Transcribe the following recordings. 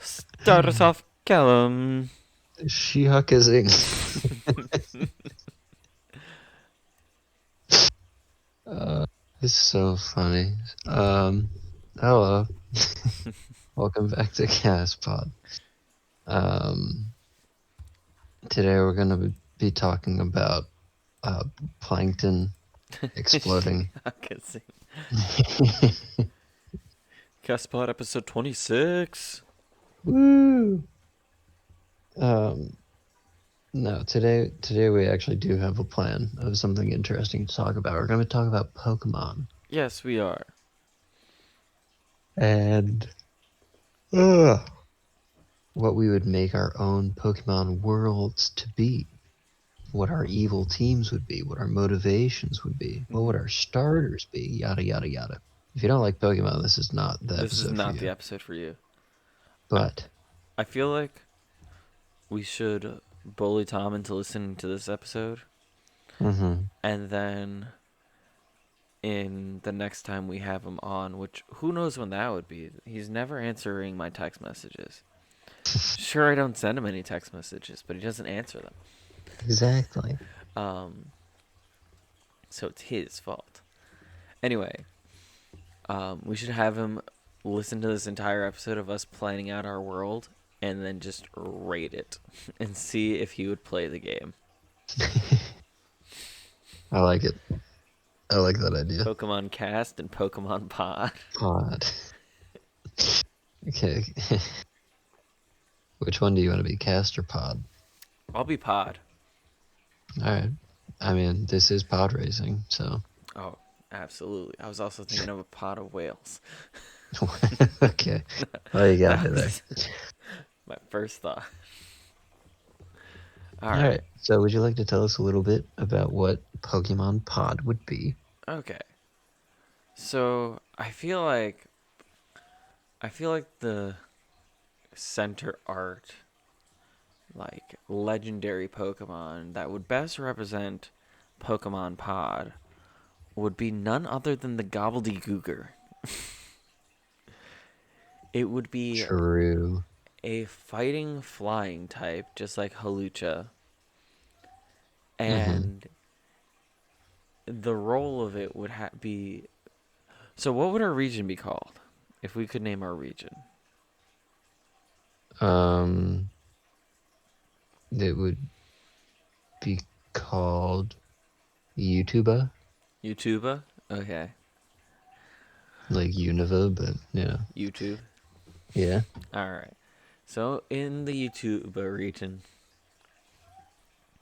Start us off, Callum. She-Hulk is in. Uh, it's so funny. Hello. Welcome back to CastPod. Um, Today we're gonna be talking about plankton exploding. CastPod episode 26. Woo! Um, no, today we actually do have a plan of something interesting to talk about. We're gonna talk about Pokemon Yes, we are. and uh, what we would make our own Pokemon worlds to be. What our evil teams would be, what our motivations would be, what would our starters be, yada yada yada. If you don't like Pokemon, this is not the This is episode for not you. the episode for you. But I feel like we should bully Tom into listening to this episode. And then in the next time we have him on, which who knows when that would be. He's never answering my text messages. Sure, I don't send him any text messages, but he doesn't answer them. exactly. So it's his fault. Anyway, we should have him listen to this entire episode of us planning out our world and then just rate it and see if he would play the game. I like it. I like that idea. Pokemon Cast and Pokemon Pod. Pod. Okay. Which one do you want to be, Cast or Pod? I'll be Pod. Alright. I mean, this is pod racing, so. Oh, absolutely. I was also thinking of a pod of whales. Okay. Well, you got it there. My first thought. All right. So, would you like to tell us a little bit about what Pokemon Pod would be? Okay. So, I feel like the center art, like legendary Pokemon that would best represent Pokemon Pod would be none other than the Gobbledygooker. It would be True. a fighting flying type, just like Halucha. And the role of it would be... So what would our region be called if we could name our region? It would be called YouTuber, YouTuber? Okay. like Univa, but yeah. YouTube. Yeah. Alright. So in the YouTuber region...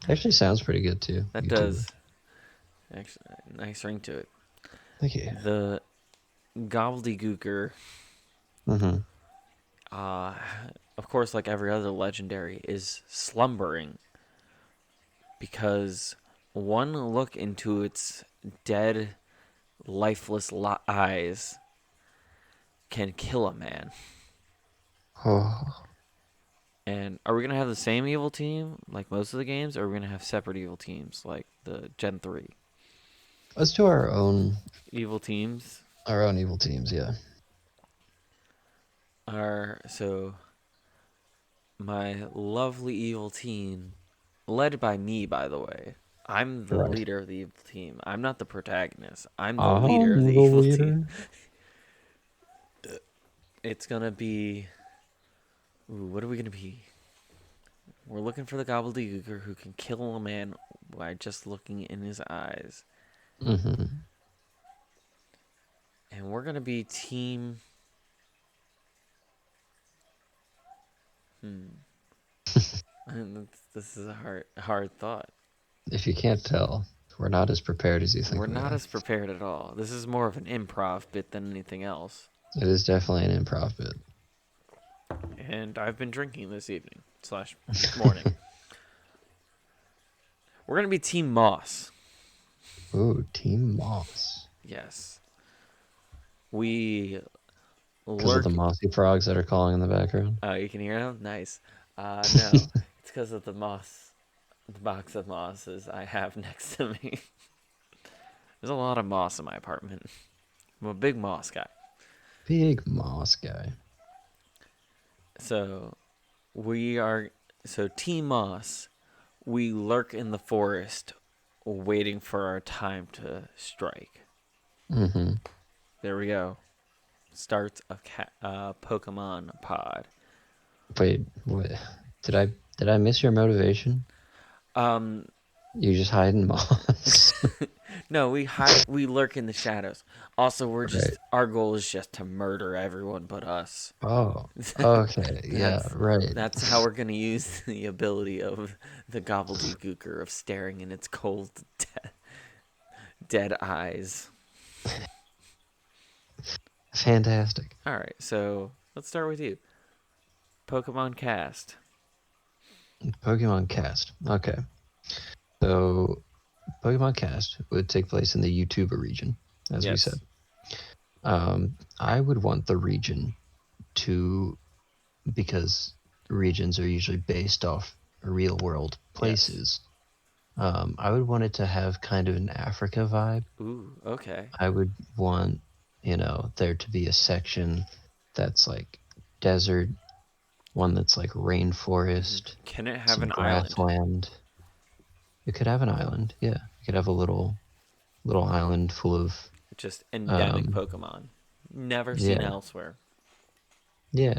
Actually sounds pretty good too. That YouTuber. does. Actually, nice ring to it. Thank you. The Gobbledygooker, of course, like every other legendary, is slumbering. Because one look into its dead, lifeless eyes can kill a man. Oh. And are we going to have the same evil team like most of the games, or are we going to have separate evil teams like the Gen 3? Let's do our own Evil teams? Our own evil teams, yeah. So my lovely evil team, led by me, by the way. I'm the leader of the evil team. I'm not the protagonist. I'm the leader of the evil team. It's going to be... Ooh, what are we going to be? We're looking for the Gobbledygooker who can kill a man by just looking in his eyes. And we're going to be team... This is a hard thought. If you can't tell, we're not as prepared as you think. We're not as prepared at all. This is more of an improv bit than anything else. It is definitely an improv bit. And I've been drinking this evening / morning. We're going to be Team Moss. Ooh, Team Moss. Yes. We Because of the mossy frogs that are calling in the background? Oh, you can hear them? Nice. No, it's because of the box of mosses I have next to me. There's a lot of moss in my apartment. I'm a big moss guy. Big moss guy. So we are. So Team Moss, we lurk in the forest, waiting for our time to strike. Mm-hmm. There we go. Starts a Pokemon pod. Wait, what? Did I did I miss your motivation? Um, You just hide in moss. no, we lurk in the shadows. Also, Right. our goal is just to murder everyone but us. Oh, okay. Yeah, that's right. that's how we're gonna use the ability of the gobbledygooker of staring in its cold, dead eyes. Fantastic. All right, so let's start with you. Pokemon Cast. Pokemon Cast. Okay. So Pokemon Cast would take place in the YouTuber region, as we said. Yes. I would want the region to, because regions are usually based off real world Yes. places. I would want it to have kind of an Africa vibe. Ooh. Okay. I would want, there to be a section that's like desert, one that's like rainforest, Can it have some an island? grassland. It could have an island, yeah. It could have a little island full of Just endemic um Pokemon. Never seen yeah. elsewhere. Yeah,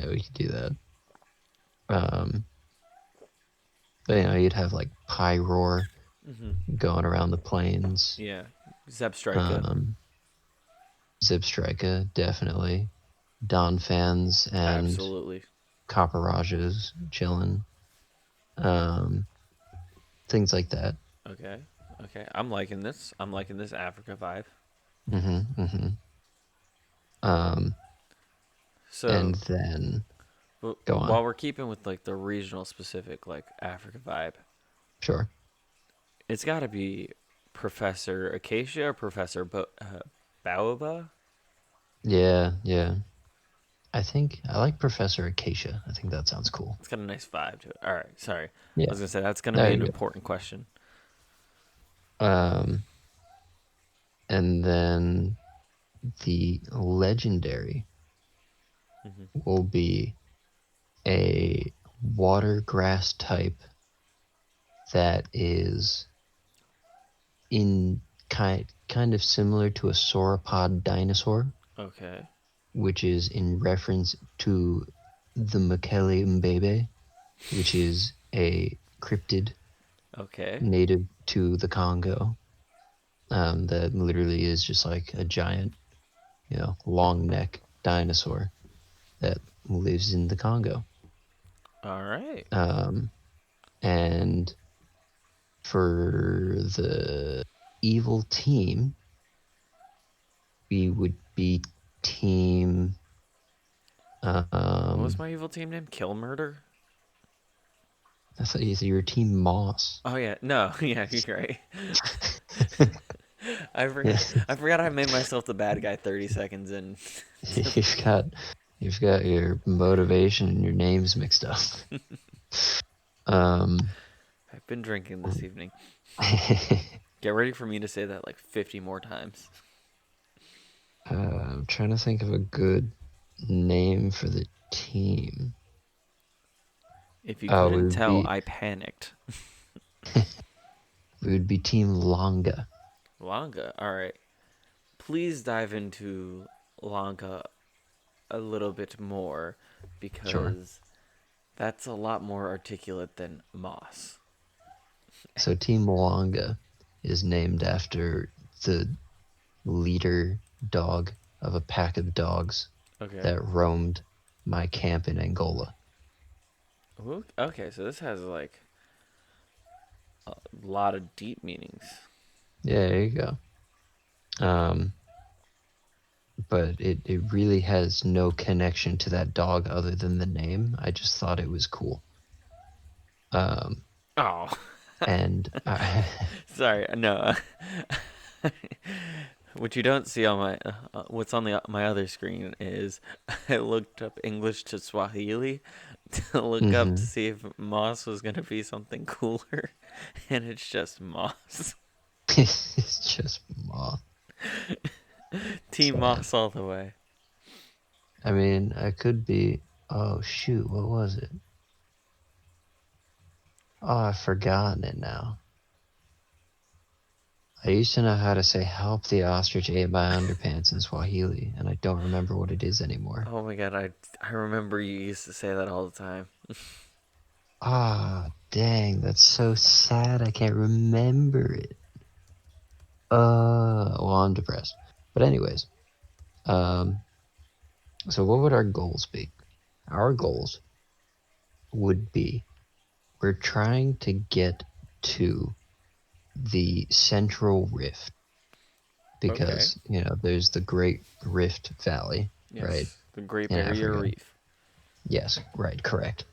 we could do that. Um but you'd have like Pyroar Mm-hmm. going around the plains. Yeah. Zebstrika. Um Zipstrika, definitely. Don fans and Absolutely. Copperages chilling. Um things like that. Okay. Okay. I'm liking this. I'm liking this Africa vibe. Mm-hmm. Um and So, then go on. while we're keeping with like the regional specific like Africa vibe, Sure. it's got to be Professor Acacia or Professor Baoba. Yeah. I think I like Professor Acacia. I think that sounds cool. It's got a nice vibe to it. All right. Sorry. I Yeah, was gonna say that's gonna there be an you important question. go. And then the legendary Mm-hmm. will be a water grass type that is in kind of similar to a sauropod dinosaur, Okay. which is in reference to the Mekele Mbebe, which is a cryptid Okay. native to the Congo. That literally is just like a giant, long neck dinosaur that lives in the Congo. All right. Um, and for the evil team, we would be team. What was Um, my evil team name? Kill Murder. I thought you said you were team Moss. Oh yeah. No. Yeah. You're right. I Yeah, forgot. I forgot I made myself the bad guy 30 seconds in. you've got you've got your motivation and your names mixed up. Um, I've been drinking this evening. Get ready for me to say that like 50 more times. I'm trying to think of a good name for the team. If you Oh, we couldn't would tell, be I panicked. we would be Team Longa. Lanka. All right. Please dive into Lanka a little bit more Sure. because that's a lot more articulate than Moss. So Team Longa is named after the leader dog of a pack of dogs Okay. that roamed my camp in Angola. Okay, so this has like a lot of deep meanings. Yeah, there you go. Um, but it really has no connection to that dog other than the name. I just thought it was cool. Um, Oh, and I, sorry. No. What you don't see on what's on my other screen is I looked up English to Swahili to look up to mm-hmm. see if Moss was gonna be something cooler, and it's just Moss. It's just moth. Team Sad. Moss all the way. I mean, I could be. Oh shoot, what was it? Oh, I've forgotten it now. I used to know how to say help the ostrich ate my underpants in Swahili, and I don't remember what it is anymore. Oh my god, I remember you used to say that all the time. Ah, dang, that's so sad. I can't remember it. Well, I'm depressed. But anyways, um, so what would our goals be? Our goals would be we're trying to get to the central rift Okay. because, there's the Great Rift Valley, right, Yes, the Great in Barrier Africa. Reef. Yes, right, correct.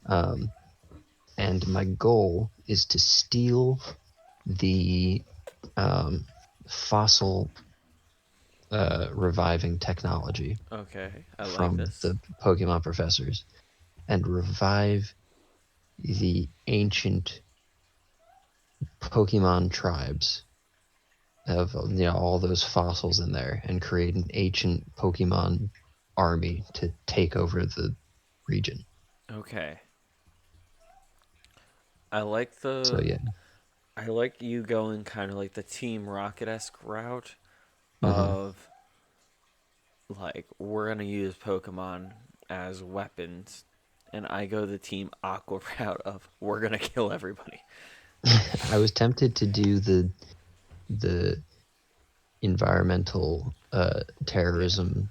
Um, and my goal is to steal the um, fossil reviving technology Okay, I like from this. the Pokemon professors and revive the ancient Pokemon tribes of all those fossils in there and create an ancient Pokemon army to take over the region. Okay. I like So the yeah. I like you going kind of like the Team Rocket-esque route Mm-hmm. of like we're gonna use Pokemon as weapons, and I go the Team Aqua route of we're gonna kill everybody. I was tempted to do the environmental Yeah, terrorism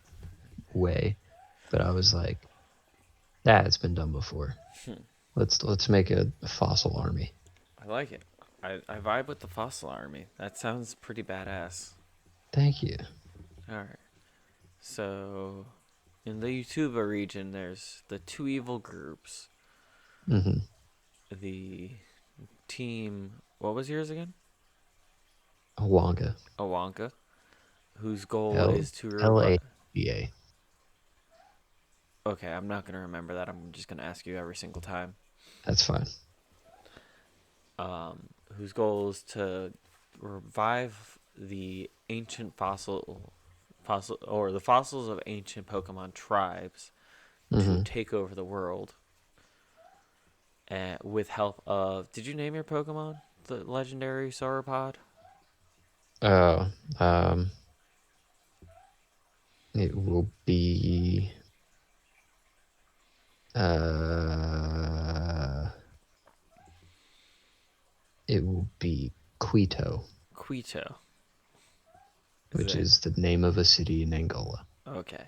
way, but I was like, that's been done before. Let's make a fossil army. I like it. I vibe with the Fossil Army. That sounds pretty badass. Thank you. All right. So in the Yutuba region, there's the two evil groups. Mm-hmm. The team. What was yours again? Awanga. Awanka, whose goal L is to L revive. A G A. Okay, I'm not gonna remember that. I'm just gonna ask you every single time. That's fine. Whose goal is to revive the ancient fossil or the fossils of ancient Pokemon tribes to Mm-hmm. take over the world, with help of. Did you name your Pokemon the legendary Sauropod? Oh, it will be uh, it will be Quito, Quito. Is which it is the name of a city in Angola. okay?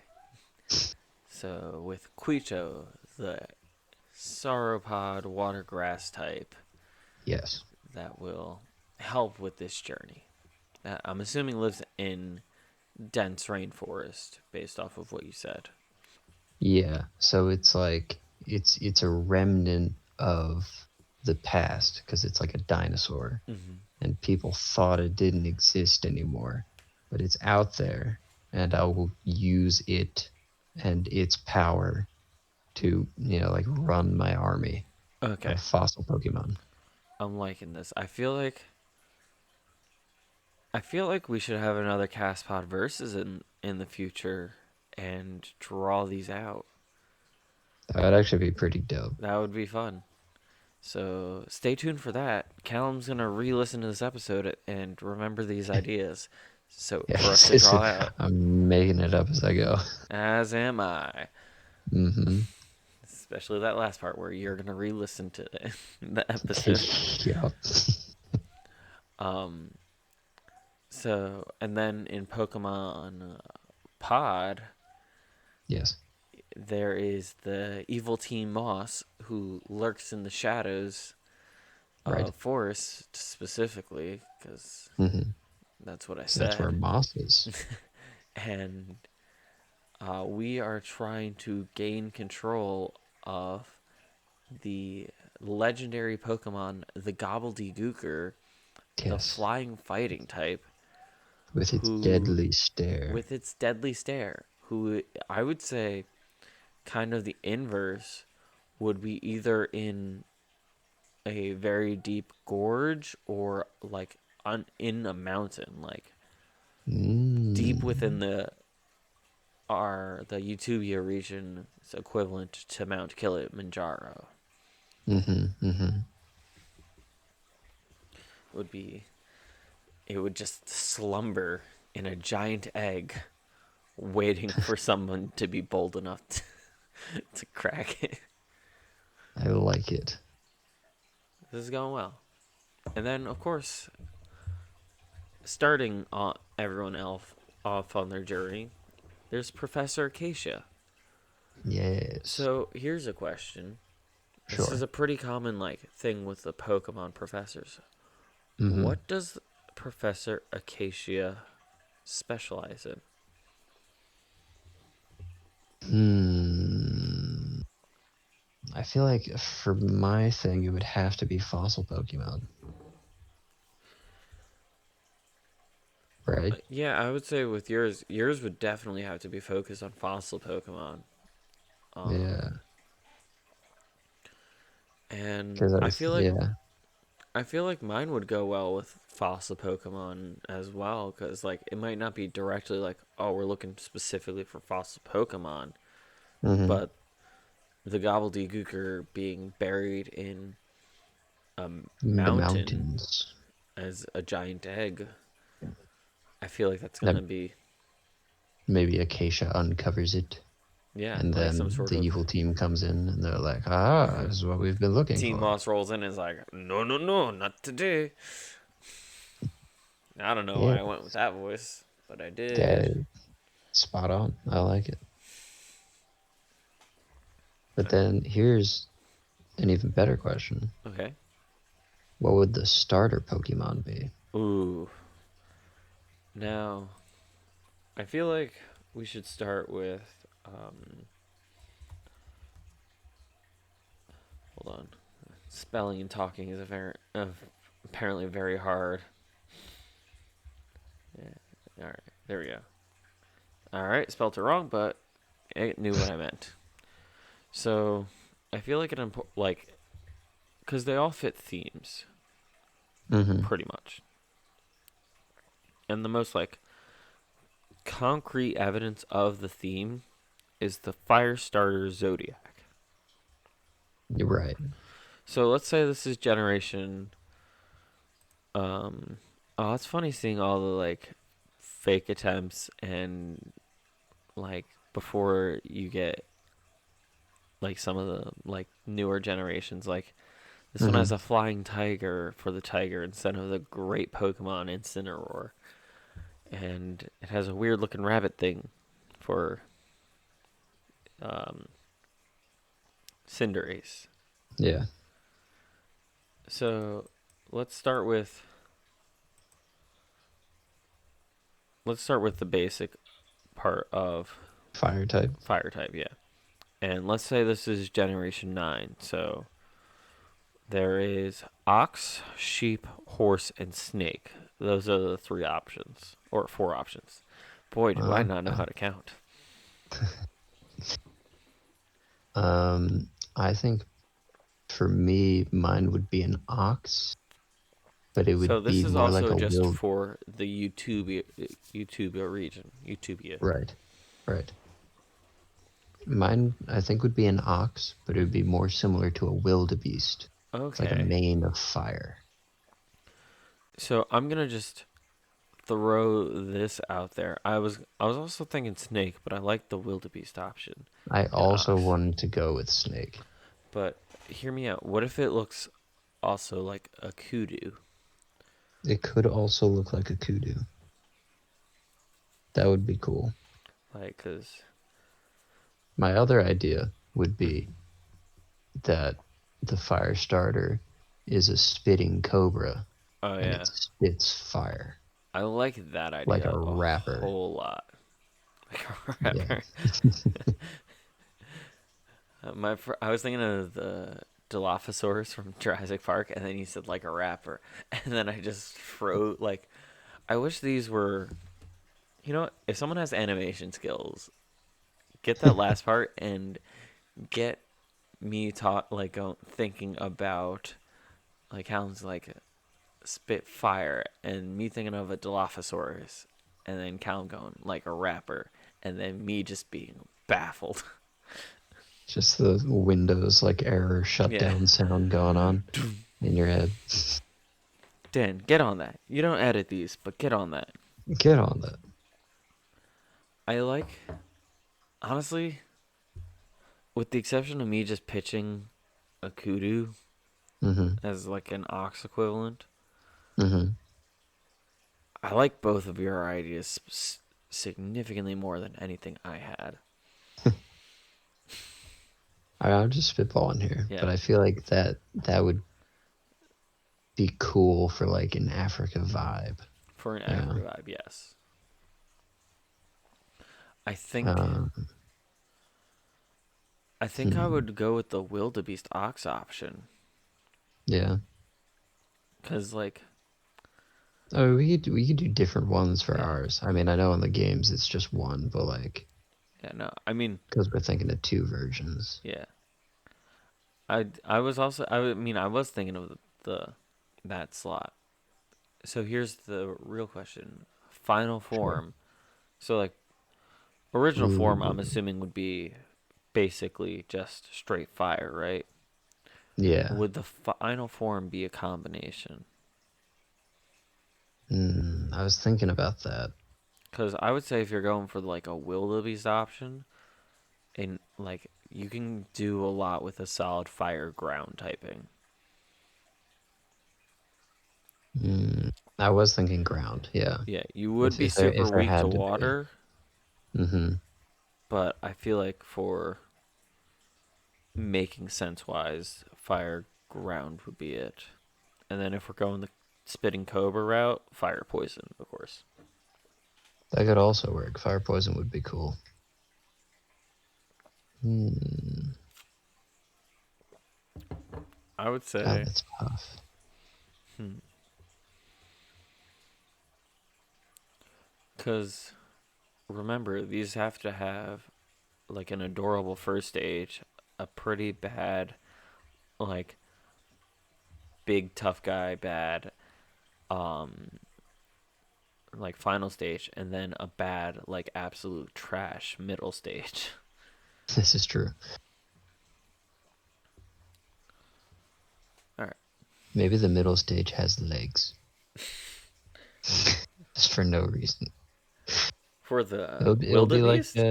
So with Quito, the Sauropod water grass type Yes. that will help with this journey. I'm assuming lives in dense rainforest based off of what you said. Yeah. So it's like it's a remnant of the past because it's like a dinosaur, Mm-hmm. and people thought it didn't exist anymore, but it's out there, and I will use it and its power to like run my army Okay, of fossil Pokemon. I'm liking this. I feel like we should have another CastPod versus in the future and draw these out. That would actually be pretty dope. That would be fun. So stay tuned for that. Callum's gonna re-listen to this episode and remember these ideas, so for us Yes, to draw out. I'm making it up as I go. As am I. Mm-hmm. Especially that last part where you're gonna re-listen to the episode. Yep. Um. So and then in Pokemon Pod, Yes. there is the evil Team Moss who lurks in the shadows Right. of Forest specifically, because Mm-hmm. that's what I So that's where said. Moss is. And we are trying to gain control of the legendary Pokemon, the Gobbledygooker, the Yes. flying fighting type, With its who, deadly stare. with its deadly stare, who I would say kind of the inverse would be either in a very deep gorge or like in a mountain, like deep within Mm. the are the Utubia region's equivalent to Mount Kilimanjaro. Mm-hmm. Would be it would just slumber in a giant egg, waiting for someone to be bold enough to crack it. I like it. This is going well. And then, of course, starting everyone else off on their journey, there's Professor Acacia. Yes. So here's a question. This is Sure. a pretty common thing with the Pokemon professors. Mm-hmm. What does Professor Acacia specialize in? Hmm. I feel like for my thing, it would have to be fossil Pokemon, right? Yeah, I would say with yours would definitely have to be focused on fossil Pokemon. Um, Yeah. and Because yeah. I feel like mine would go well with fossil Pokemon as well, because it might not be directly oh, we're looking specifically for fossil Pokemon, Mm-hmm. but the gobbledygooker being buried in a The mountain mountains. as a giant egg, I feel like that's That gonna be, maybe Acacia uncovers it, yeah, and like some then sort the of evil team comes in, and they're like, "Ah, this is what we've been looking Team for." Moss rolls in and is like, no, no, no, not today. I don't know Yeah, why I went with that voice, but I did. that spot on. I like it. But then here's an even better question: Okay. what would the starter Pokemon be? Ooh. Now, I feel like we should start with. Hold on. Spelling and talking is apparently very hard. Yeah. All right. There we go. All right. Spelled it wrong, but it knew what I meant. So, I feel like because they all fit themes Mm-hmm. pretty much, and the most concrete evidence of the theme is the Firestarter Zodiac. You're right. So let's say this is generation. Oh, it's funny seeing all the fake attempts and before you get some of the newer generations. Like this one Mm-hmm. has a flying tiger for the tiger instead of the great Pokemon Incineroar, and it has a weird looking rabbit thing for um, Cinderace. Yeah. So let's start with the basic part of Fire type. fire type, yeah. And let's say this is generation 9. So there is ox, sheep, horse, and snake. Those are the 3 options or 4 options. Boy, do I not know Okay. how to count. I think for me, mine would be an ox, but it So would this be is more like also a just wild. for the Utubia region. Utubia. Right. Right. Mine, I think, would be an ox, but it would be more similar to a wildebeest. It's like a Okay. mane of fire. So I'm going to just throw this out there. I was also thinking snake, but I like the wildebeest option I in also ox. wanted to go with snake. But hear me out. What if it looks also like a kudu? It could also look like a kudu. That would be cool. Cause My other idea would be that the fire starter is a spitting cobra oh and yeah, it spits fire I like that like idea a a rapper. whole lot. Like a Yeah. rapper. I was thinking of the Dilophosaurus from Jurassic Park, and then you said like a rapper, and then I just froze. I wish these were. You know what? If someone has animation skills, get that last part and get me taught thinking about how it's spit fire and me thinking of a Dilophosaurus and then Callum going like a rapper and then me just being baffled. Just the Windows like error Yeah. shutdown sound going on in your head. Dan, get on that. You don't edit these, but get on that. Get on that. I like, honestly, with the exception of me just pitching a kudu Mm-hmm. as like an ox equivalent, Mm-hmm. I like both of your ideas significantly more than anything I had. I'm just spitballing here, Yeah, but I feel like that would be cool for like an Africa vibe. for an Yeah. Africa vibe, yes. I think Um, I think I hmm. would go with the wildebeest ox option Yeah. because like Oh, we could do different ones for yeah, ours. I mean, I know in the games it's just one, but like yeah, no, I mean because we're thinking of two versions. yeah. I was also I mean I was thinking of the that slot. So here's the real question: final Sure. form. So like original form, I'm Ooh. assuming would be basically just straight fire, right? Yeah. Would the final form be a combination? I was thinking about that. Because I would say if you're going for like a wildebeest option, and like you can do a lot with a solid fire ground typing. I was thinking ground. Yeah. Yeah, you would be If super there weak to had to be. water, Mm-hmm. but I feel like for making sense wise, fire ground would be it. And then if we're going the spitting cobra route, fire poison, of course. That could also work. Fire poison would be cool. Hmm. I would God, say, that's tough. because remember, these have to have like an adorable first stage, a pretty bad, like big tough guy bad, um, like final stage, and then a bad like absolute trash middle stage. This is true. All right, Maybe the middle stage has legs. Just for no reason. for the It'll be like wildebeest.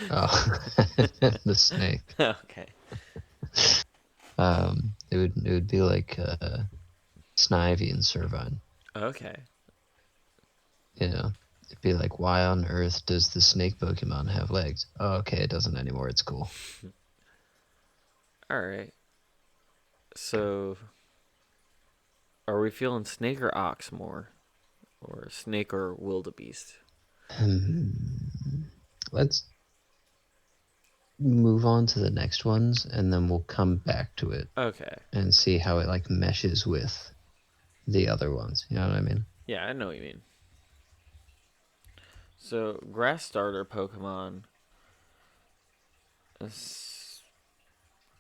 oh the snake. Okay. It would be like Snivy and Servine. Okay. You know, it'd be like, why on earth does the snake Pokemon have legs? Oh, okay, it doesn't anymore. It's cool. All right. So, are we feeling snake or ox more, or snake or wildebeest? Let's move on to the next ones, and then we'll come back to it Okay. and see how it like meshes with the other ones. You know what I mean? Yeah, I know what you mean. So, grass starter Pokemon,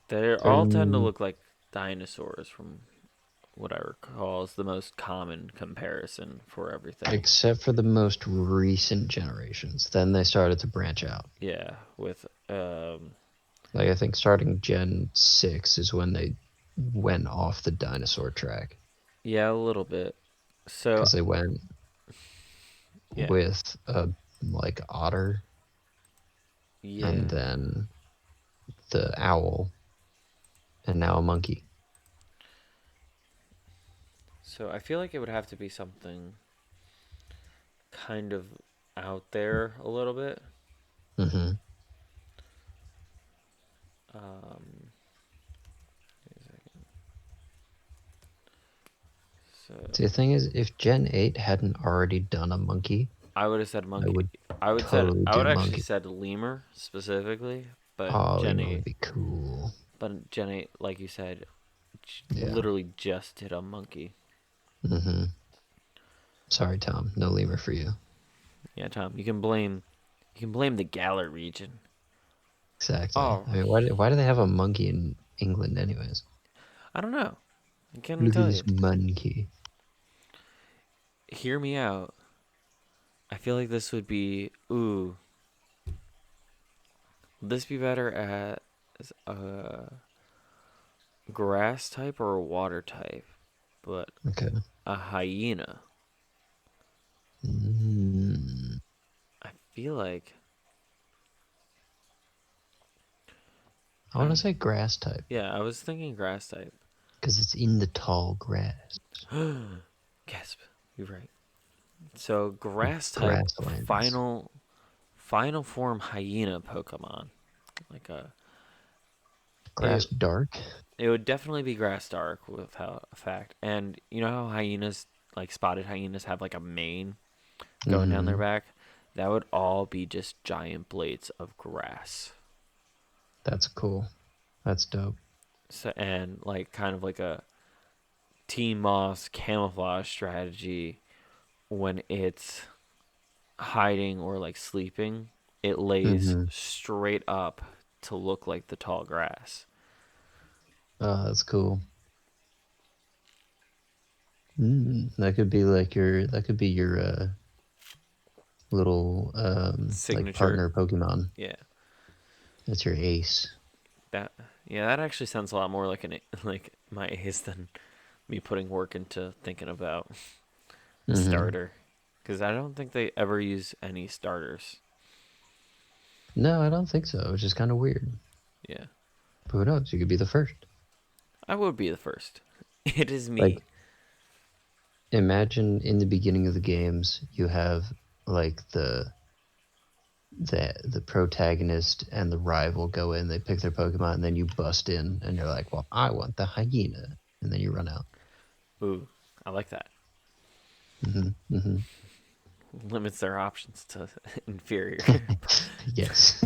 they all tend to Um, look like dinosaurs from what I recall is the most common comparison for everything. except for the most recent generations. Then they started to branch out. Yeah, with Like I think starting Gen 6 is when they went off the dinosaur track yeah, a little bit. So, because they went yeah. with a like otter and Yeah. then the owl and now a monkey. So, I feel like it would have to be something kind of out there a little bit. Hmm. Um, See, so the thing is, if Gen 8 hadn't already done a monkey, I would have said I monkey. would totally I would do actually monkey. said lemur specifically, but Oh, Gen lemur 8, would be cool. Gen 8, like you said, Yeah. literally just did a monkey. Hmm. Sorry, Tom. No lemur for you. Yeah, Tom, you can blame the Galar region. Exactly. Oh, I mean, why do they have a monkey in England, anyways? I don't know. I can't even Look at tell this you. monkey. Hear me out. I feel like this would be ooh. this be better as a grass type or a water type? But Okay. a hyena. Mm, I feel like I want to I'm. say grass type Yeah, I was thinking grass type. because it's in the tall grass. Gasp. You're right. So grass type Grasslands. final form hyena Pokemon. Like a Grass it dark. it would definitely be grass dark without a fact. And you know how hyenas like spotted hyenas have like a mane going down their Mm-hmm. back? That would all be just giant blades of grass. That's cool. That's dope. So and like kind of like a Team Moss camouflage strategy when it's hiding or like sleeping, it lays Mm-hmm. straight up to look like the tall grass. That's cool. That could be like your. That could be your little like Signature. partner Pokemon. Yeah. That's your ace. That yeah, that actually sounds a lot more like an like my ace than me putting work into thinking about a Mm-hmm. starter because I don't think they ever use any starters. No, I don't think so. Which is kind of weird. Yeah. But who knows? You could be the first. I would be the first. It is Like, me. imagine in the beginning of the games, you have like the protagonist and the rival go in, they pick their Pokemon, and then you bust in, and you're like, "Well, I want the hyena," and then you run out. Ooh, I like that. Hmm hmm Limits their options to inferior. Yes.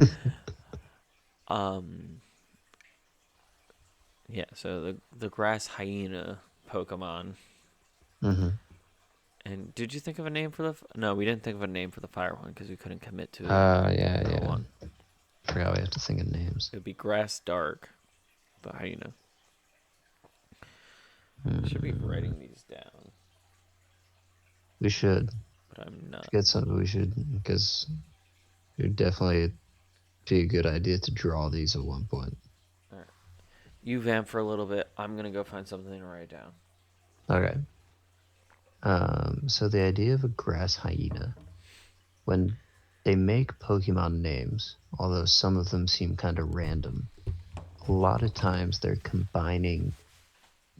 um yeah, so the grass hyena Pokemon. hmm And did you think of a name for the? No, we didn't think of a name for the fire one because we couldn't commit to Yeah, yeah. one. Forgot we have to think of names. It would be grass dark, but how you know? I should be Mm, writing these down, we should but I'm not. get some. We should because it would definitely be a good idea to draw these at one point. All right, you vamp for a little bit. I'm gonna go find something to write down. Okay. So the idea of a grass hyena, when they make Pokemon names, although some of them seem kind of random, a lot of times they're combining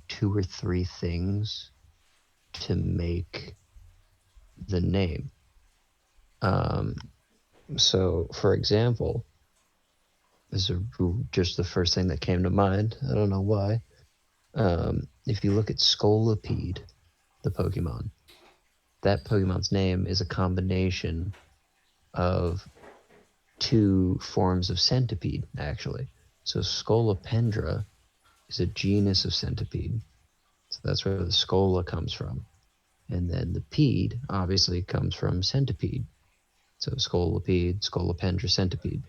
two or three things to make the name. Um, so, for example, this is just the first thing that came to mind. I don't know why. If you look at Scolipede, the Pokemon, that Pokemon's name is a combination of two forms of centipede, actually. So Scolopendra is a genus of centipede. So that's where the Scola comes from. And then the pede obviously comes from centipede. So Scolipede, Scolopendra, centipede.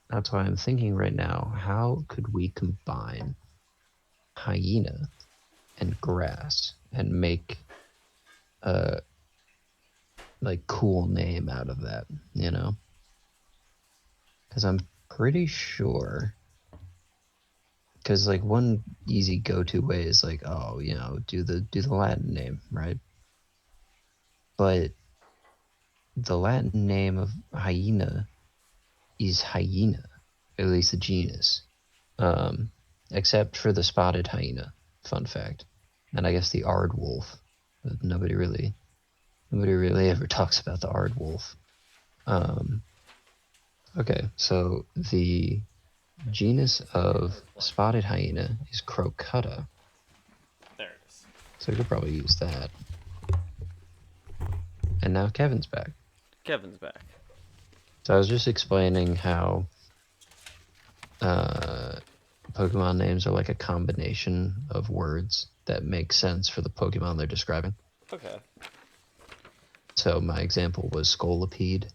That's why I'm thinking right now, how could we combine hyena and grass and make a like cool name out of that, you know? Because I'm pretty sure because like one easy go-to way is like, oh, do the Latin name, right? But the Latin name of hyena is hyena, at least the genus, um, except for the spotted hyena. Fun fact, and I guess the aardwolf, but nobody really ever talks about the aardwolf. Um, okay, so the genus of spotted hyena is Crocuta, There it is. so I could probably use that. And now Kevin's back. Kevin's back. So I was just explaining how uh, Pokemon names are like a combination of words that make sense for the Pokemon they're describing. Okay. So my example was Scolipede,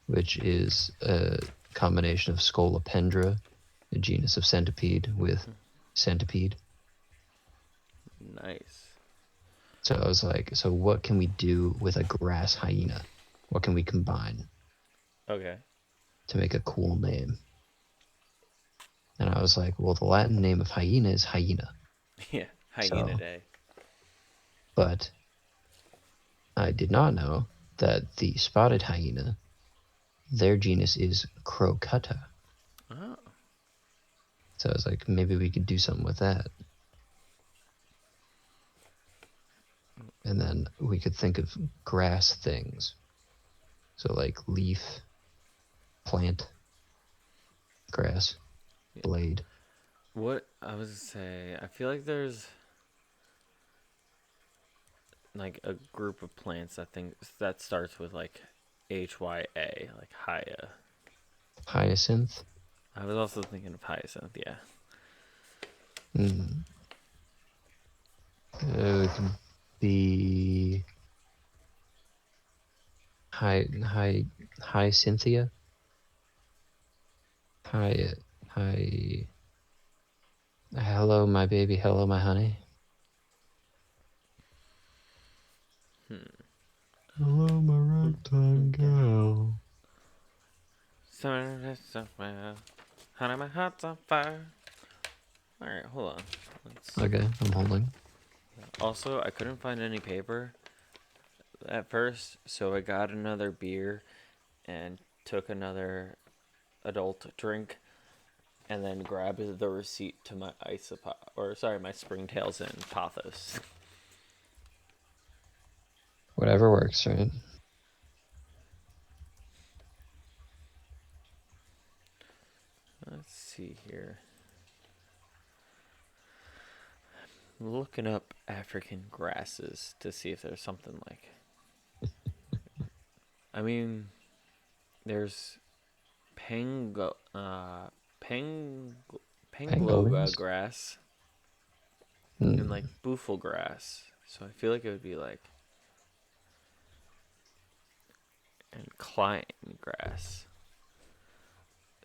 which is a combination of Scolopendra, a genus of centipede, with centipede. Nice. So I was like, so what can we do with a grass hyena? What can we combine? Okay. to make a cool name. And I was like, well, the Latin name of hyena is hyena. Yeah, Hyena So, Day. but I did not know that the spotted hyena, their genus is Crocuta. Oh. So I was like, maybe we could do something with that. And then we could think of grass things. So like leaf, plant, grass, Yeah. blade. What I was gonna say, I feel like there's like a group of plants I think that starts with like HYA, like Hya. Hyacinth. I was also thinking of hyacinth, yeah. Mm. It could be Hyacinthia. Hi, hi. Hello, my baby. Hello, my honey. Hmm. Hello, my ragtime girl. Somewhere, honey, my heart's on fire. All right, hold on. Let's. Okay, I'm holding. Also, I couldn't find any paper at first, so I got another beer and took another adult drink, and then grabbed the receipt to my my Springtails and Pothos. Whatever works, right? Let's see here. Looking up African grasses to see if there's something like. I mean, there's pango, pang, pangloga Pangolins? grass and like Hmm. buffel grass. So I feel like it would be like and Klein grass.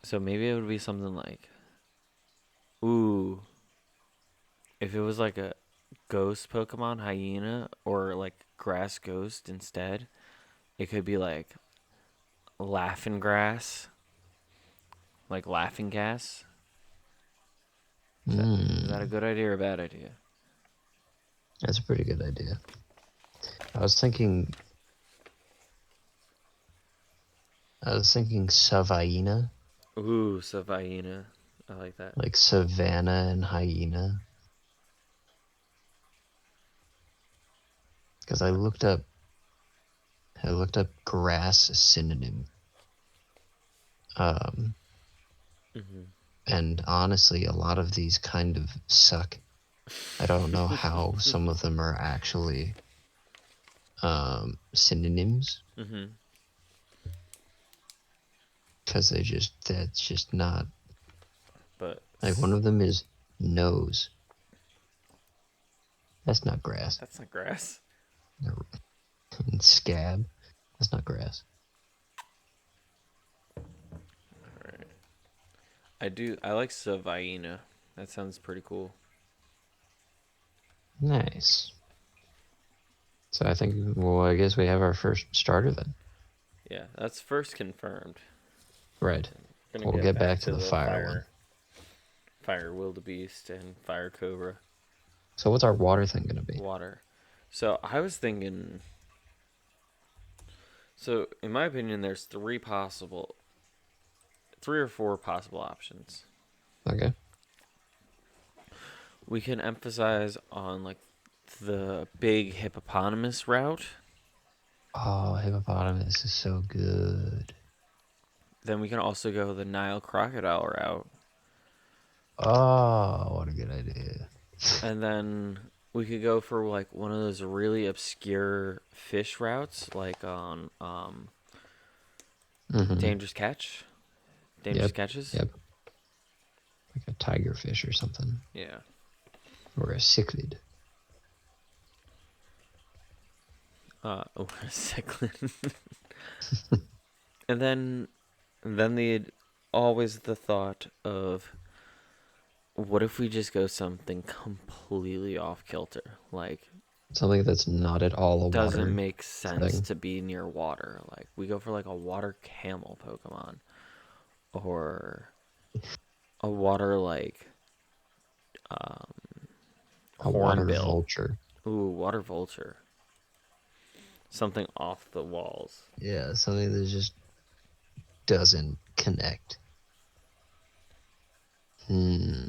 So maybe it would be something like, ooh, if it was like a ghost Pokemon hyena or like grass ghost instead, it could be like laughing grass, like laughing gas. Is that a Hmm. good idea or a bad idea? That's a pretty good idea. I was thinking. I was thinking Savaina, Ooh, Savaina. I like that. like savannah and hyena, because I looked up grass synonym. Um, Mm-hmm. and honestly, a lot of these kind of suck. I don't know how some of them are actually synonyms, Mm-hmm. because that's just not But like one of them is nose. That's not grass. that's not grass. And scab. That's not grass. All right. I do. I like Savaina. That sounds pretty cool. Nice. So I think, well, I guess we have our first starter then. Yeah, that's first confirmed. Right. We're gonna We'll get get back back to to the the fire one. fire wildebeest and fire cobra So what's our water thing gonna be? water. So I was thinking. So in my opinion, there's three or four possible options. Okay. We can emphasize on like the big hippopotamus route. Oh, hippopotamus is so good. Then we can also go the Nile crocodile route. Oh, what a good idea. And then we could go for like one of those really obscure fish routes, like on Mm-hmm. Dangerous Catch, Dangerous Yep. Catches. Yep. Like a tigerfish or something. Yeah. Or a cichlid. Or a cichlid. And then the always the thought of what if we just go something completely off kilter, like Something that's not at all a doesn't water make sense thing. to be near water. Like we go for like a water camel Pokemon, or a water like um, A water hornbill. vulture. Ooh, water vulture. Something off the walls. Yeah, something that just doesn't connect. Hmm.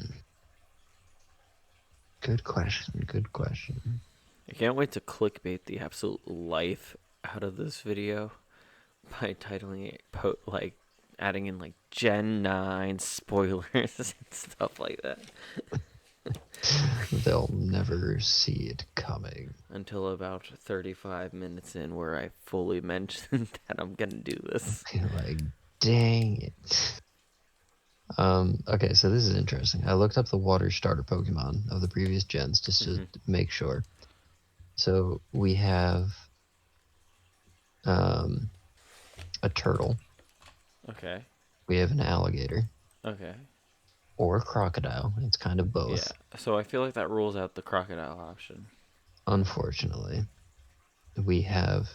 Good question. Good question. I can't wait to clickbait the absolute life out of this video by titling it like adding in like Gen 9 spoilers and stuff like that They'll never see it coming. until about 35 minutes in where I fully mentioned that I'm going to do this. Like, dang it. Okay, so this is interesting. I looked up the water starter Pokemon of the previous gens just to Hmm. make sure. So we have um, a turtle, Okay. we have an alligator, Okay. or a crocodile. It's kind of Yeah. both, So I feel like that rules out the crocodile option. unfortunately. We have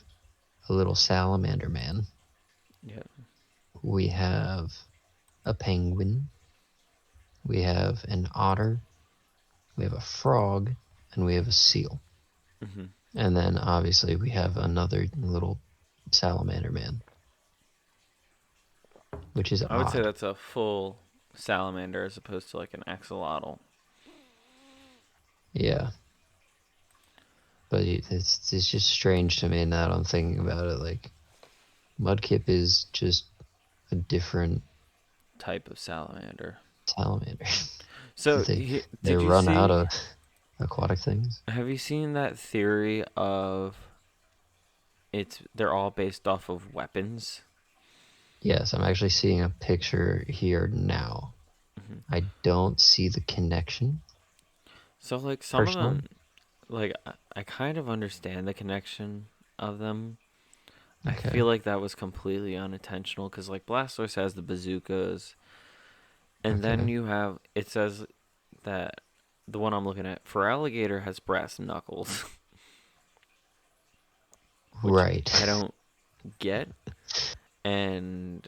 a little salamander man. Yeah. We have a penguin. We have an otter. We have a frog. And we have a seal. Hmm. And then obviously we have another little salamander man, which is I would say odd. that's a full salamander as opposed to like an axolotl. Yeah. But it's just strange to me now that I'm thinking about it. Like, Mudkip is just a different Type of salamander. salamander. So, they they did you run out see? of aquatic things. Have you seen that theory of they're all based off of weapons? Yes, I'm actually seeing a picture here now. Hmm. I don't see the connection So like some of personally. them, like I kind of understand the connection of them. I Okay, feel like that was completely unintentional because like Blastoise has the bazookas, and then okay, you have it says that the one I'm looking at for alligator has brass knuckles, which right. I don't get, and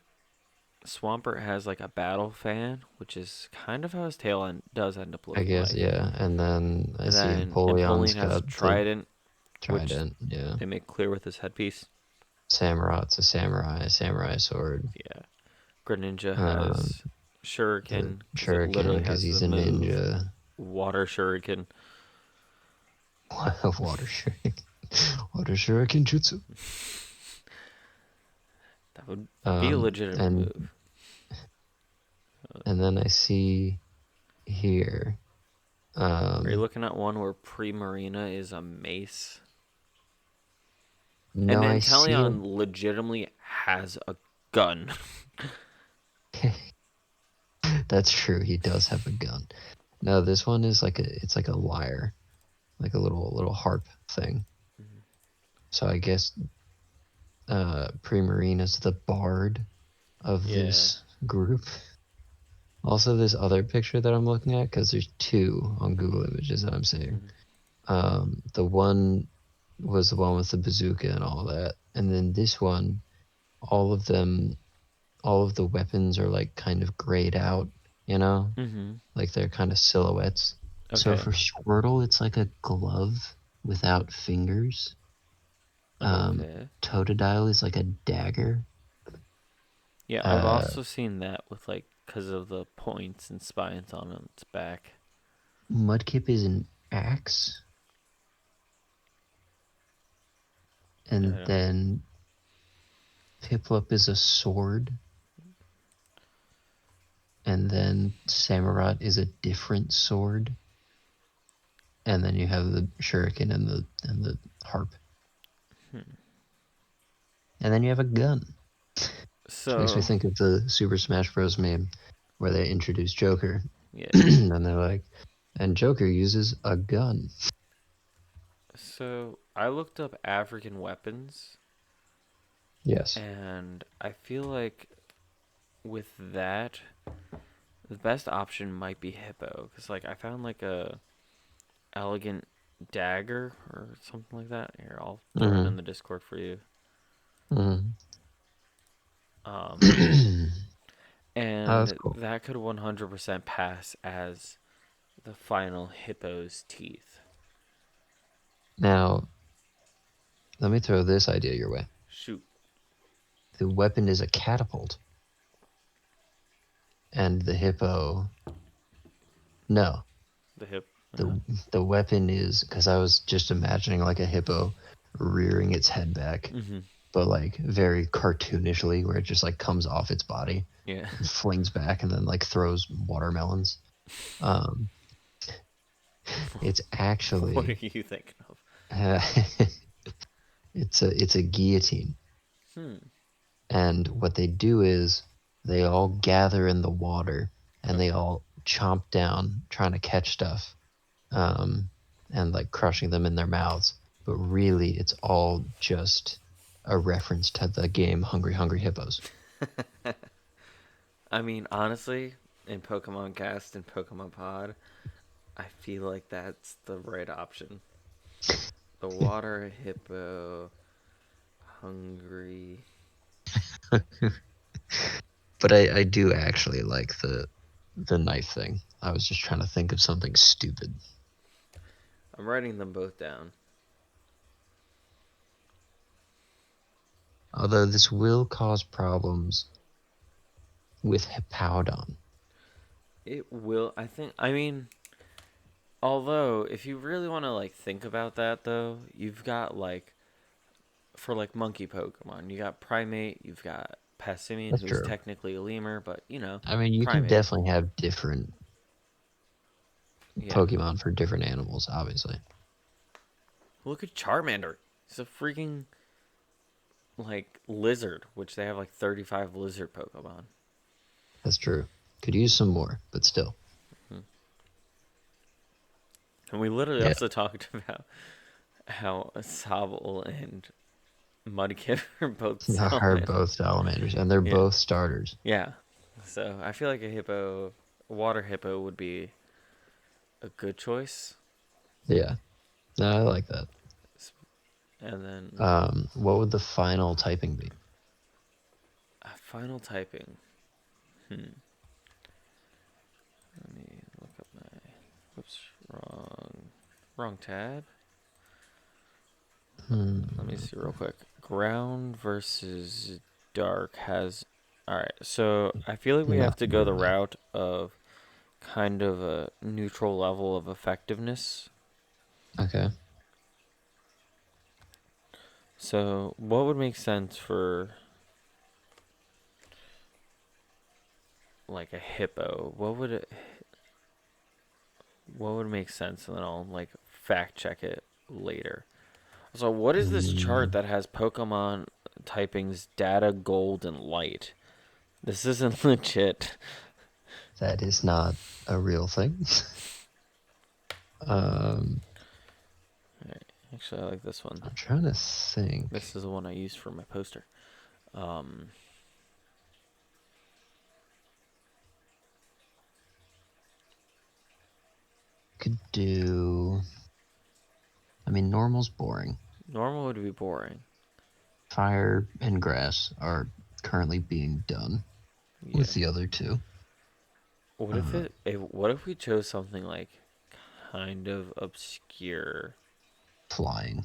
Swampert has like a battle fan, which is kind of how his tail does end up I looking guess like. yeah. And then I And see then Empoleon's Empoleon has got the Trident, which trident. Yeah, they make clear with his headpiece. Samurot's a samurai sword. Yeah. Greninja Um, has the Shuriken because it shuriken literally because has he's the a move ninja. Water Shuriken. Water shuriken, water shuriken jutsu. That would be a Um, legitimate and move. and then I see here. Are you Um, looking at one where Primarina is a mace? And no, I see Inteleon legitimately has a gun. it. That's true. He does have a gun. No, this one is like it's like a lyre, like a little harp thing. So I guess Primarina's the bard of Yeah. this group. Also, this other picture that I'm looking at, because there's two on Google Images that I'm seeing. Mhm. The one was the one with the bazooka and all that, and then this one, all of them, all of the weapons are like kind of grayed out, you know, Mhm. like they're kind of silhouettes. So Okay. for Squirtle, it's like a glove without fingers. Okay. Totodile is like a dagger. Yeah, I've Uh, also seen that with like because of the points and spines on its back. Mudkip is an axe, and Yeah. then Piplup is a sword, and then Samurott is a different sword, and then you have the shuriken and the harp, Hmm. and then you have a gun, which makes me So think of the Super Smash Bros. Meme where they introduce Joker, yeah. and they're like, and Joker uses a gun. So I looked up African weapons, Yes. and I feel like with that, the best option might be hippo, because like I found like a elegant dagger or something like that. Here, I'll throw it in Mm-hmm. the Discord for you. Mm-hmm. Um, That's And cool. that could 100% pass as the final hippo's teeth. Now, let me throw this idea your way. Shoot. The weapon is a catapult, and the hippo. No, The hip. the the weapon is because I was just imagining like a hippo rearing its head back, Mm-hmm. but like very cartoonishly, where it just like comes off its body Yeah. and flings back, and then like throws watermelons. Um, it's What are actually you thinking of? uh, it's a guillotine, Hmm. and what they do is they all gather in the water and they Okay. all chomp down trying to catch stuff, um, and like crushing them in their mouths. But really, it's all just a reference to the game Hungry Hungry Hippos. I mean, honestly, in Pokemon Cast and Pokemon Pod, I feel like that's the right option. The water hippo, hungry. But I do actually like the knife thing. I was just trying to think of something stupid. I'm writing them both down. Although this will cause problems with Hippowdon. It will. I think. I mean, although if you really want to like think about that, though, you've got like for like monkey Pokemon, you got Primate, you've got Passimian, That's who's true. technically a lemur, but I mean, you can Primate. definitely have different Yeah. Pokemon for different animals, obviously. Look at Charmander. He's a freaking like lizard, which they have like 35 lizard Pokemon. That's true. Could use some more, but still. Hmm. And we literally Yeah. also talked about how Sobble and Mudkip are both Are salmon. both salamanders, and they're Yeah. both starters. Yeah. So I feel like a water hippo would be a good choice. Yeah. No, I like that. And then What would the final typing be? final typing. Hmm. Let me look up my. Whoops, wrong tab. Let me Hmm. see real quick. Ground versus dark has. Alright, so I feel like we have to Nothing go the really. route of kind of a neutral level of effectiveness. Okay. So, what would make sense for like a hippo? What would make sense, and then I'll like fact check it later. So, what is this chart Mm, that has Pokemon typings data gold and light? This isn't legit. that is not a real thing. um, Actually, I like this one. I'm trying to think. This is the one I used for my poster. Um, Could do. I mean, normal's boring. Normal would be boring. Fire and grass are currently being done Yeah. with the other two. Uh, What if we chose something like kind of obscure? Flying.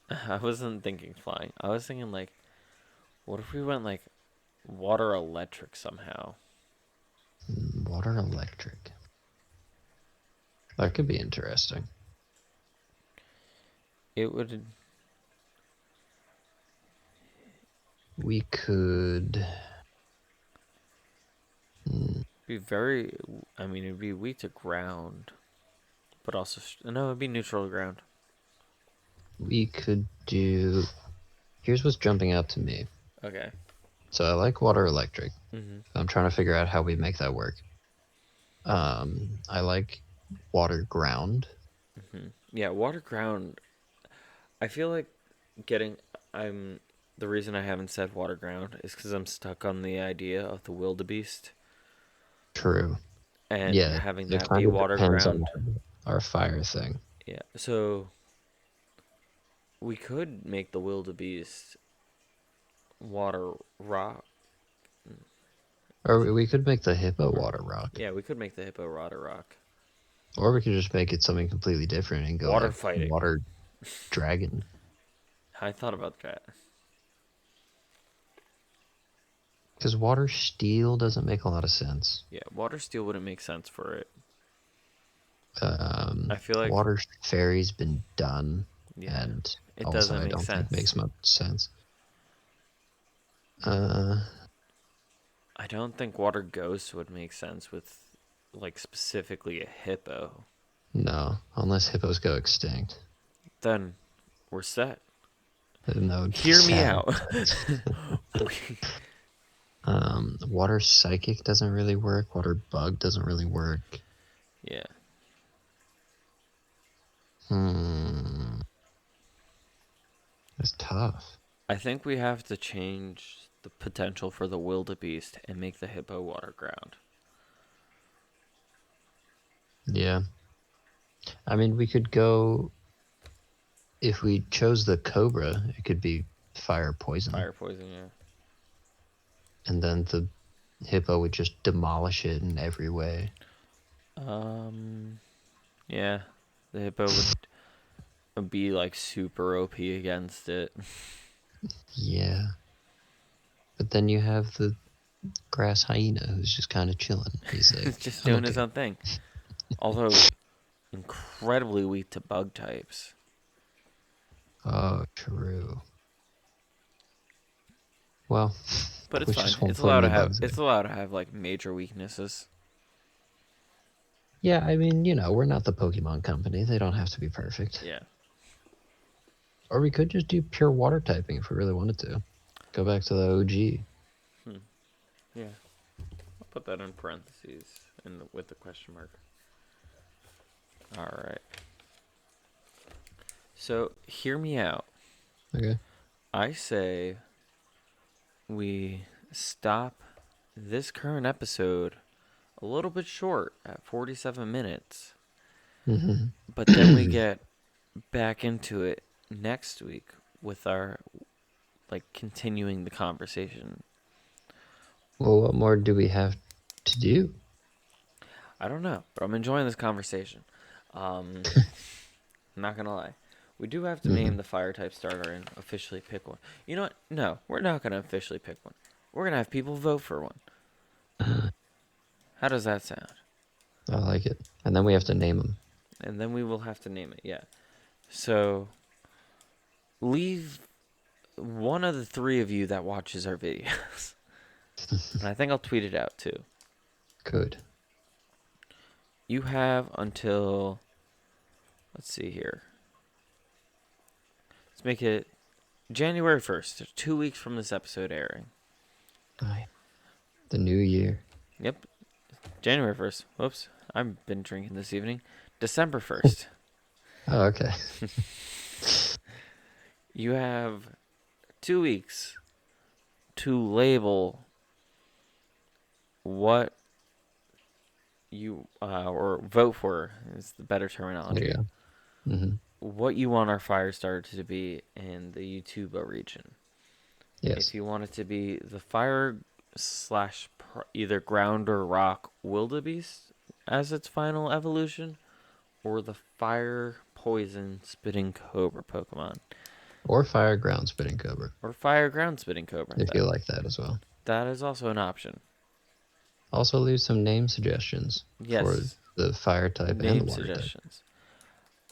I wasn't thinking flying. I was thinking like, what if we went like water electric somehow? Water electric. That could be interesting. It would We could. be very. I mean, it'd be weak to ground, but also no, it'd be neutral to ground. We could do. Here's what's jumping out to me. Okay. So I like water electric. Mhm. I'm trying to figure out how we make that work. I like water ground. Mhm. Yeah, water ground. I feel like getting. I'm. The reason I haven't said water ground is because I'm stuck on the idea of the wildebeest True. and Yeah, having it that be kind of water depends on ground. our fire thing. Yeah. So we could make the wildebeest water rock. Or we could make the hippo Or, water rock. yeah, we could make the hippo water rock. Or we could just make it something completely different and go Water like fighting. water dragon. I thought about that. Because water steel doesn't make a lot of sense. Yeah, water steel wouldn't make sense for it. Um, I feel like, water fairy's been done, yeah, and it also doesn't I make don't think makes sense. much sense. I don't think water ghost would make sense with, like, specifically a hippo. No, unless hippos go extinct. Then we're set. Then that would be Hear me sad. out. Water psychic doesn't really work. Water bug doesn't really work. Yeah. It's tough. I think we have to change the potential for the wildebeest and make the hippo water ground. Yeah. I mean, we could go. If we chose the cobra, it could be fire poison. Fire poison, yeah. And then the hippo would just demolish it in every way. Yeah. The hippo would be like super OP against it. Yeah. But then you have the grass hyena who's just kind of chilling. He's like, Just I'm doing okay. his own thing. Although incredibly weak to bug types. Oh, true. Well, But it's we fine. just won't put any bugs It's there. allowed to have like major weaknesses. Yeah, I mean, we're not the Pokemon company. They don't have to be perfect. Yeah. Or we could just do pure water typing if we really wanted to. Go back to the OG. Yeah. I'll put that in parentheses with the question mark. All right. So, hear me out. Okay. I say we stop this current episode a little bit short at 47 minutes. Mm-hmm. But then we get back into it next week with our, like, continuing the conversation. Well, what more do we have to do? I don't know, but I'm enjoying this conversation. I'm not going to lie. We do have to name the fire type starter and officially pick one. You know what? No, we're not going to officially pick one. We're going to have people vote for one. How does that sound? I like it. And then we have to name them. And then we will have to name it, yeah. So, leave one of the three of you that watches our videos. And I think I'll tweet it out too. Good. You have until, let's see here. Let's make it January 1st, 2 weeks from this episode airing. Aye. The new year. Yep. January 1st. Whoops. I've been drinking this evening. December 1st. Oh, okay. You have 2 weeks to label what you, or vote for is the better terminology. There you go. What you want our fire starter to be in the YouTuber region. Yes. If you want it to be the fire slash either ground or rock wildebeest as its final evolution, or the fire poison spitting cobra Pokemon. Or fire ground spitting cobra. Or fire ground spitting cobra. If you like that as well. That is also an option. Also leave some name suggestions for Yes. the fire type and the Name water type. suggestions.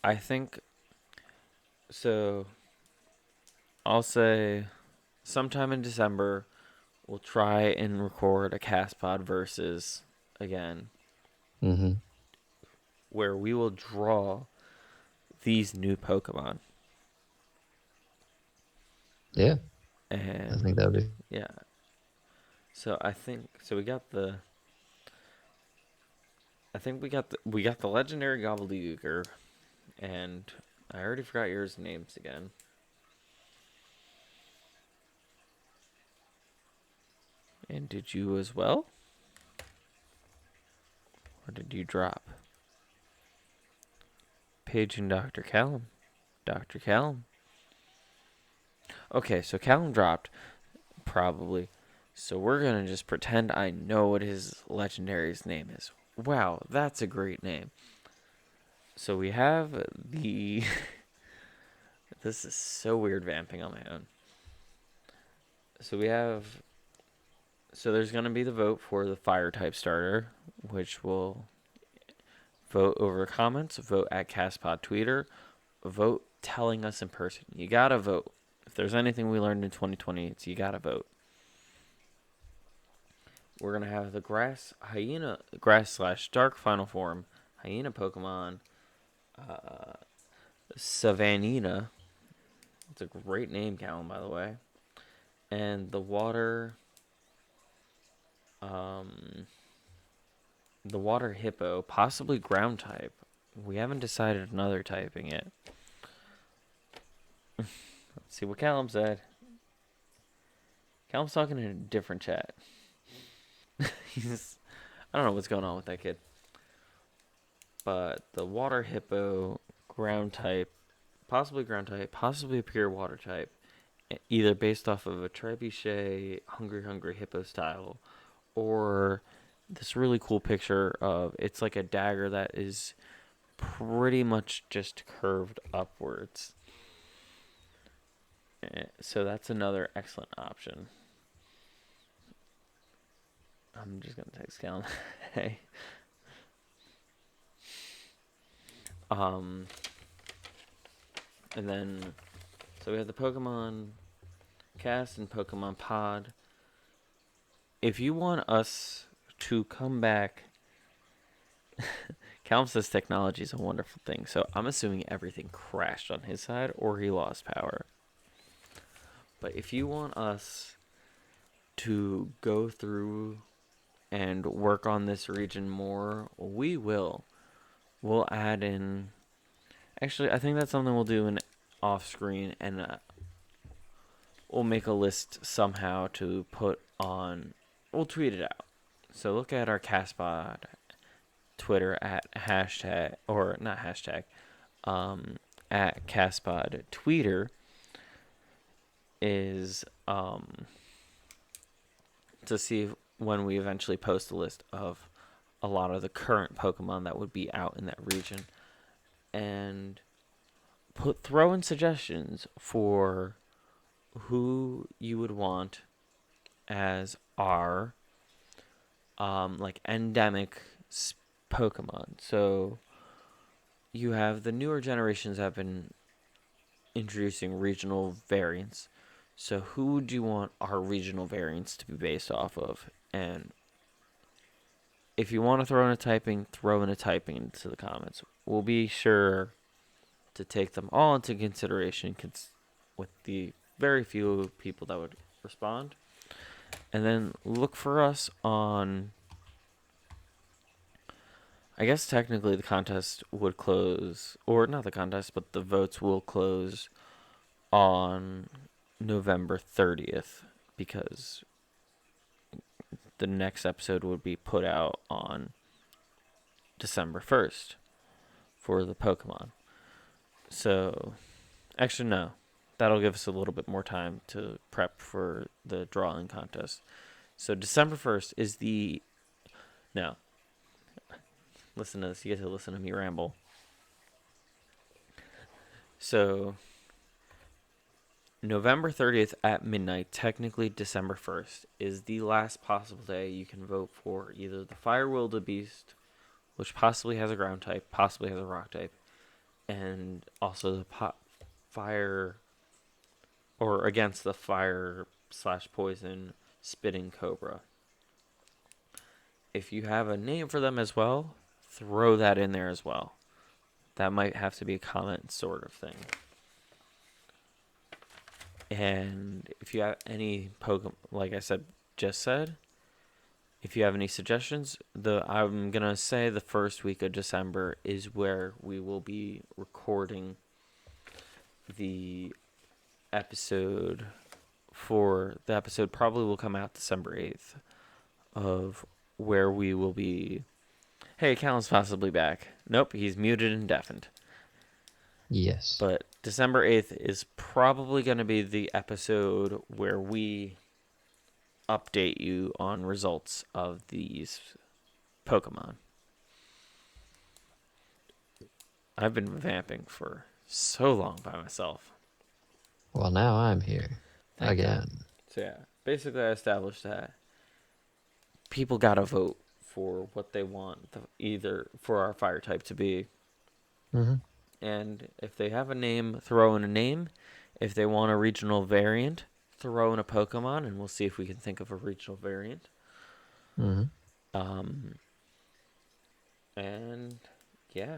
I think so. I'll say sometime in December we'll try and record a CastPod versus again, where we will draw these new Pokemon. Yeah. And I think that would be. yeah. So I think so. We got the. I think we got the legendary Gobbledygooker, and I already forgot yours names again. And did you as well? Or did you drop? Paging Dr. Callum. Dr. Callum. Okay, so Callum dropped, probably. So we're going to just pretend I know what his legendary's name is. Wow, that's a great name. So we have the... This is so weird vamping on my own. So we have... So there's going to be the vote for the fire type starter, which will vote over comments, vote at CastPod Twitter, vote telling us in person. You got to vote. If there's anything we learned in 2020, it's you got to vote. We're going to have the grass/dark final form hyena Pokemon, Savannina. It's a great name, Callum, by the way. And the water hippo, possibly ground type. We haven't decided another typing yet. Let's see what Callum said. Callum's talking in a different chat. I don't know what's going on with that kid. But the water hippo, ground type, possibly a pure water type, either based off of a trebuchet, hungry hippo style, or this really cool picture of it's like a dagger that is pretty much just curved upwards. So that's another excellent option. I'm just gonna text Callan. Hey. And then so we have the Pokemon Cast and Pokemon Pod. If you want us to come back, Calum says technology is a wonderful thing. So I'm assuming everything crashed on his side or he lost power. But if you want us to go through and work on this region more, we will. We'll add in... Actually, I think that's something we'll do in off-screen, and we'll make a list somehow to put on... We'll tweet it out. So look at our CastPod Twitter at hashtag, or not hashtag, at CastPod Tweeter is to see when we eventually post a list of a lot of the current Pokemon that would be out in that region, and throw in suggestions for who you would want as our like endemic Pokemon. So you have the newer generations have been introducing regional variants. So who do you want our regional variants to be based off of? And if you want to throw in a typing into the comments. We'll be sure to take them all into consideration with the very few people that would respond. And then look for us on... I guess technically the contest would close, or not the contest, but the votes will close on November 30th because the next episode would be put out on December 1st for the Pokemon. So, actually, no. That'll give us a little bit more time to prep for the drawing contest. So, December 1st is the... No. Listen to this. You get to listen to me ramble. So, November 30th at midnight, technically December 1st, is the last possible day you can vote for either the Fire Wildebeest, which possibly has a ground type, possibly has a rock type, and also the fire, or against the fire/poison spitting cobra. If you have a name for them as well, throw that in there as well. That might have to be a comment sort of thing. And if you have any Pokemon, like I just said, if you have any suggestions, I'm going to say the first week of December is where we will be recording the episode the episode probably will come out December 8th of where we will be. Hey, Callan's possibly back. Nope, he's muted and deafened. Yes. But December 8th is probably going to be the episode where we update you on results of these Pokemon. I've been vamping for so long by myself. Well, now I'm here Thank God. again. So yeah, basically I established that people gotta vote for what they want, either for our fire type to be. Mm-hmm. And if they have a name, throw in a name. If they want a regional variant, throw in a Pokemon, and we'll see if we can think of a regional variant. Mm-hmm. Um, and yeah,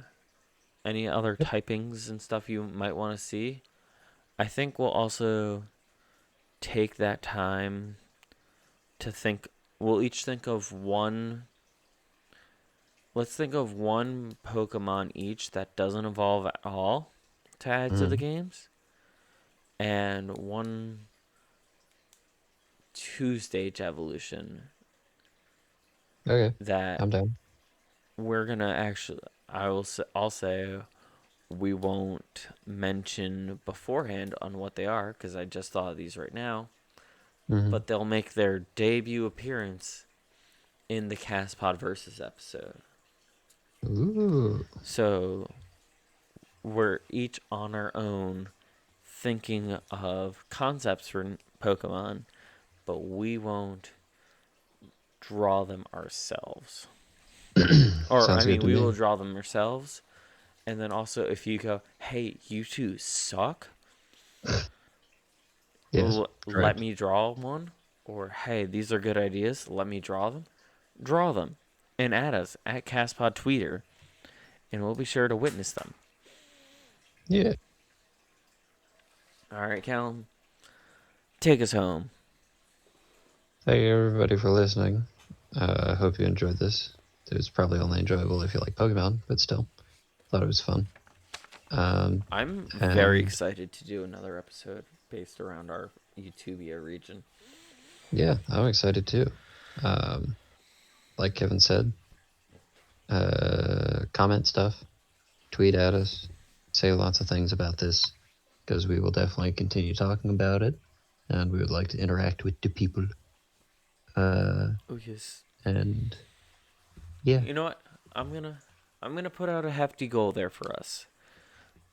any other Yep. typings and stuff you might want to see. I think we'll also take that time to think. We'll each think of one. Let's think of one Pokemon each that doesn't evolve at all to add to the Mm-hmm. games, and one two-stage evolution Okay, that I'm down. we're gonna actually. I'll say we won't mention beforehand on what they are because I just thought of these right now. Mm-hmm. But they'll make their debut appearance in the CastPod versus episode. Ooh. So we're each on our own thinking of concepts for Pokemon, but we won't draw them ourselves. Or, I Sounds good mean, to we will me. draw them ourselves. And then also, if you go, hey, you two suck, Yes, let correct. me draw one. Or, hey, these are good ideas, let me draw them. Draw them. And add us at CastPod Tweeter, and we'll be sure to witness them. Yeah. All right, Callum, take us home. Thank you everybody for listening. I hope you enjoyed this. It was probably only enjoyable if you like Pokemon, but still, thought it was fun. Um, I'm very and excited to do another episode based around our Utopia region. yeah, I'm excited too. Um, like Kevin said, comment stuff, tweet at us, say lots of things about this because we will definitely continue talking about it, and we would like to interact with the people. Uh, Oh yes. and yeah, You know what? I'm gonna I'm gonna put out a hefty goal there for us,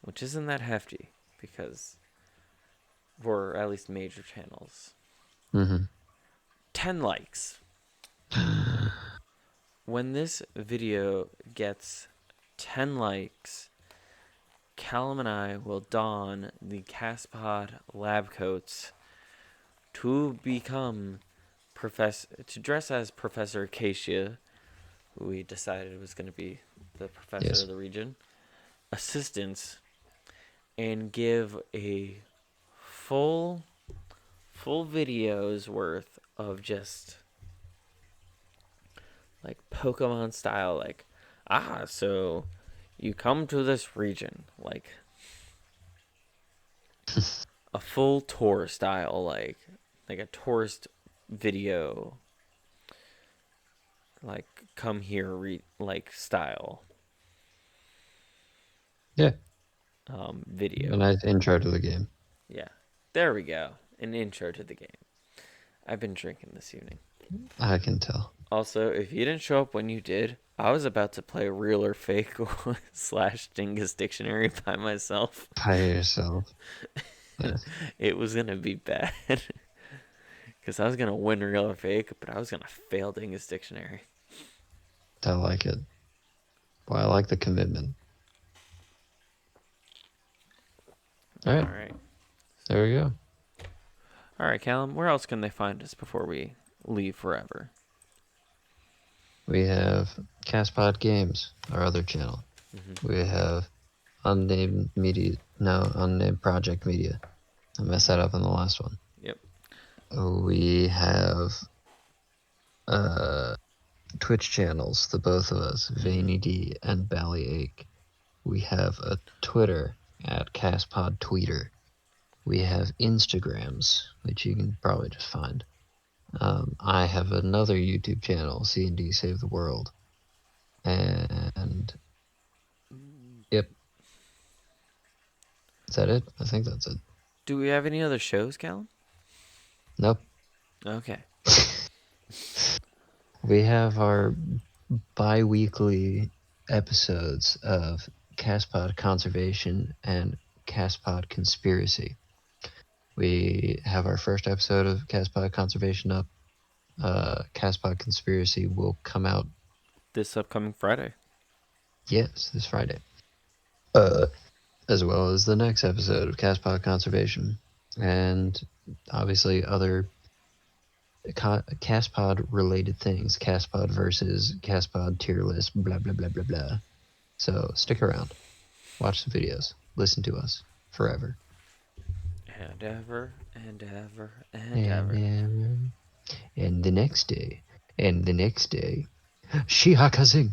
which isn't that hefty because for at least major channels. mm-hmm. 10 likes. When this video gets 10 likes, Callum and I will don the CastPod lab coats to become to dress as Professor Acacia, who we decided was going to be the professor Yes. of the region, assistants, and give a full video's worth of just like Pokemon style, like, so you come to this region, like a full tour style, like a tourist video, like come here, like style, Yeah. A video. nice intro to the game. Yeah, there we go. An intro to the game. I've been drinking this evening. I can tell. Also, if you didn't show up when you did, I was about to play real or fake slash Dingus Dictionary by myself. By yourself. It was gonna be bad because I was gonna win real or fake, but I was gonna fail Dingus Dictionary. I like it. Well, I like the commitment. All All right. right, There we go. all right, Callum. Where else can they find us before we leave forever? We have CastPod Games, our other channel. Mm-hmm. We have Unnamed Media. No, Unnamed Project Media. I messed that up in the last one. Yep. We have uh, Twitch channels, the both of us, Mm-hmm. Veiny D and Ballyache. We have a Twitter at CastPod Tweeter. We have Instagrams, which you can probably just find. I have another YouTube channel, C&D Save the World. And yep, is that it? I think that's it. Do we have any other shows, Callum? Nope. Okay. We have our bi-weekly episodes of CastPod Conservation and CastPod Conspiracy. We have our first episode of CastPod Conservation up. CastPod Conspiracy will come out, This upcoming Friday. yes, this Friday. As well as the next episode of CastPod Conservation. And obviously other CastPod related things. CastPod versus CastPod tier list, blah, blah, blah, blah, blah. So stick around. Watch the videos. Listen to us forever. And ever, and ever, and And, ever. and the next day, and the next day. Shihakazing!